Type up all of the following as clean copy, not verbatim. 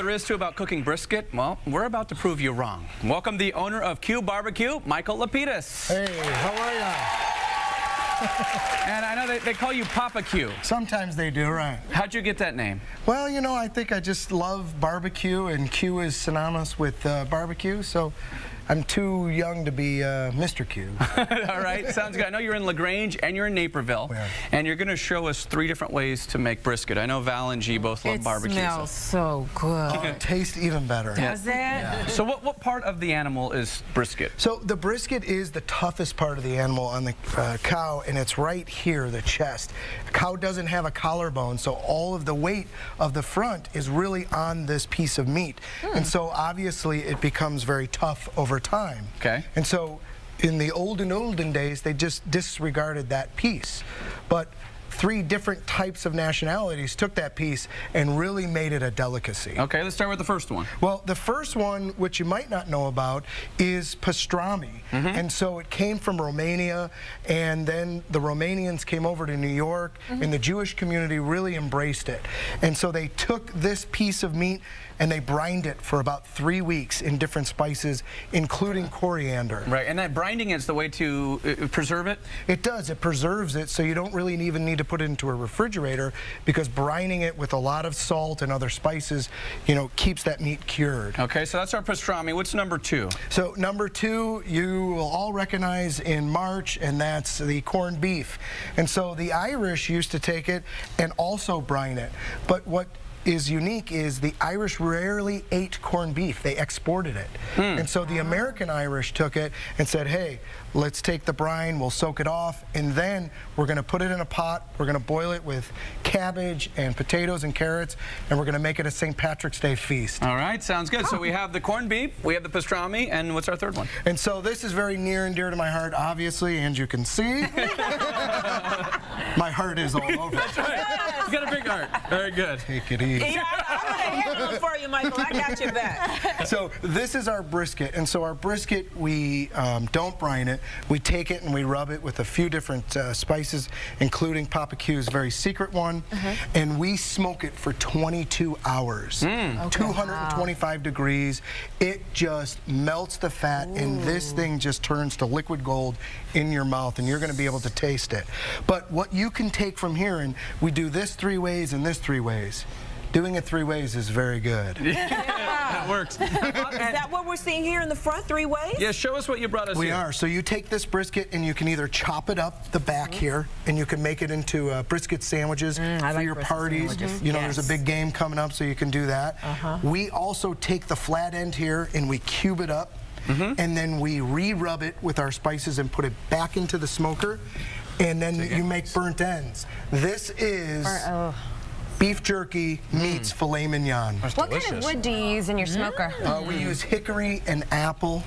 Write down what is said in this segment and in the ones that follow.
there is to about cooking brisket, well, we're about to prove you wrong. Welcome the owner of Q-BBQ, Michael Lapidus. Hey, how are ya? And I know they call you Papa Q. Sometimes they do, right. How'd you get that name? Well, you know, I think I just love barbecue, and Q is synonymous with barbecue, so I'm too young to be Mr. Q. All right, sounds good. I know you're in LaGrange and you're in Naperville, and you're going to show us 3 different ways to make brisket. I know Val and G both love barbecue. It smells so good. It tastes even better. Does it? Yeah. So what part of the animal is brisket? So the brisket is the toughest part of the animal on the cow, and it's right here, the chest. A cow doesn't have a collarbone, so all of the weight of the front is really on this piece of meat. And so obviously it becomes very tough over time. Okay. And so in the olden days, they just disregarded that piece. But 3 different types of nationalities took that piece and really made it a delicacy. Okay, let's start with the first one. Well, the first one, which you might not know about, is pastrami. And so it came from Romania, and then the Romanians came over to New York, and the Jewish community really embraced it. And so they took this piece of meat and they brined it for about 3 weeks in different spices, including coriander. Right, and that brinding is the way to preserve it? It does. It preserves it, so you don't really even need to put it into a refrigerator, because brining it with a lot of salt and other spices, you know, keeps that meat cured. Okay, so that's our pastrami. What's number 2? So number 2, you will all recognize in March, and that's the corned beef. And so the Irish used to take it and also brine it. But what is unique is the Irish rarely ate corned beef. They exported it. And so the American Irish took it and said, hey, let's take the brine, we'll soak it off, and then we're going to put it in a pot, we're going to boil it with cabbage and potatoes and carrots, and we're going to make it a St. Patrick's Day feast. All right, sounds good. So we have the corned beef, we have the pastrami, and what's our third one? And so this is very near and dear to my heart, obviously, and you can see. My heart is all over. That's right. You got a big heart. Very good. Take it easy. Yeah, I'm going to handle it for you, Michael. I got your back. So this is our brisket, and so our brisket, we don't brine it. We take it and we rub it with a few different spices, including Papa Q's very secret one, and we smoke it for 22 hours, 225 degrees. It just melts the fat, and this thing just turns to liquid gold in your mouth, and you're going to be able to taste it. But what you can take from here, and we do this 3 ways and this 3 ways. Doing it 3 ways is very good. That works. Is that what we're seeing here in the front, 3 ways? Yeah, show us what you brought us We here. are. So you take this brisket and you can either chop it up the back here, and you can make it into brisket sandwiches for your parties. You know, there's a big game coming up, so you can do that. We also take the flat end here and we cube it up, and then we re-rub it with our spices and put it back into the smoker, and then you make burnt ends. This is beef jerky meets filet mignon. What kind of wood do you use in your smoker? We use hickory and apple.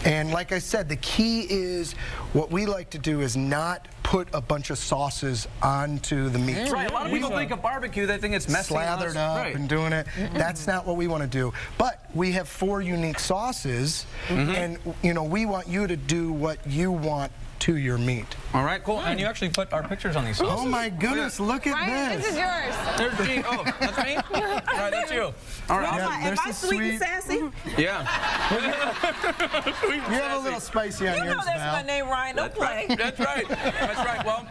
And like I said, the key is, what we like to do is not put a bunch of sauces onto the meat. Right, a lot of people think of barbecue, they think it's messy. Slathered up and doing it. That's not what we want to do. But we have 4 unique sauces, and you know, we want you to do what you want to your meat. All right, cool. And you actually put our pictures on these sauces. Oh my goodness, look at Ryan, this. this is yours. There's G. Oh, that's me? All right, that's you. All right. Am I sweet and sassy? Yeah. You have a little spicy on You yours, know that's Val. my name, Ryan. Don't play. That's right. That's right. Well,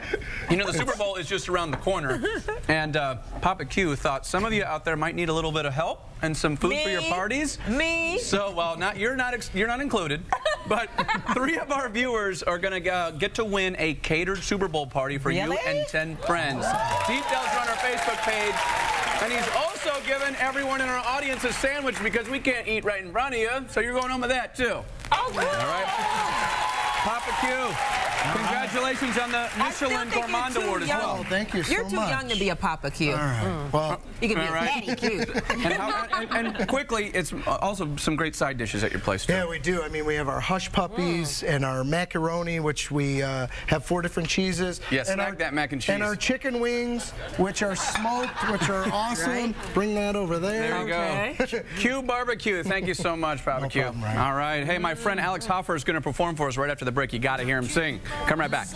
you know, the Super Bowl is just around the corner, and Papa Q thought some of you out there might need a little bit of help and some food for your parties. Me. So, well, you're not included, but 3 of our viewers are going to get to win a catered Super Bowl party for you and 10 friends. Details are on our Facebook page. And he's also given everyone in our audience a sandwich, because we can't eat right in front of you, so you're going home with that too. Oh, good. All right. Papa Q, congratulations on the Michelin Gourmand Award as well. Oh, thank you so much. You're too young to be a Papa Q. All right. Well, You can be All a right. daddy Q. And quickly, it's also some great side dishes at your place too. yeah, we do. I mean, we have our hush puppies and our macaroni, which we have 4 different cheeses. Yeah, and snack that mac and cheese. And our chicken wings, which are smoked, which are awesome. Right. Bring that over there. There you go. Q-BBQ, thank you so much, Papa Q. problem, Ryan. All right. Hey, my friend Alex Hoffer is going to perform for us right after the break. You got to hear him sing. Come right back.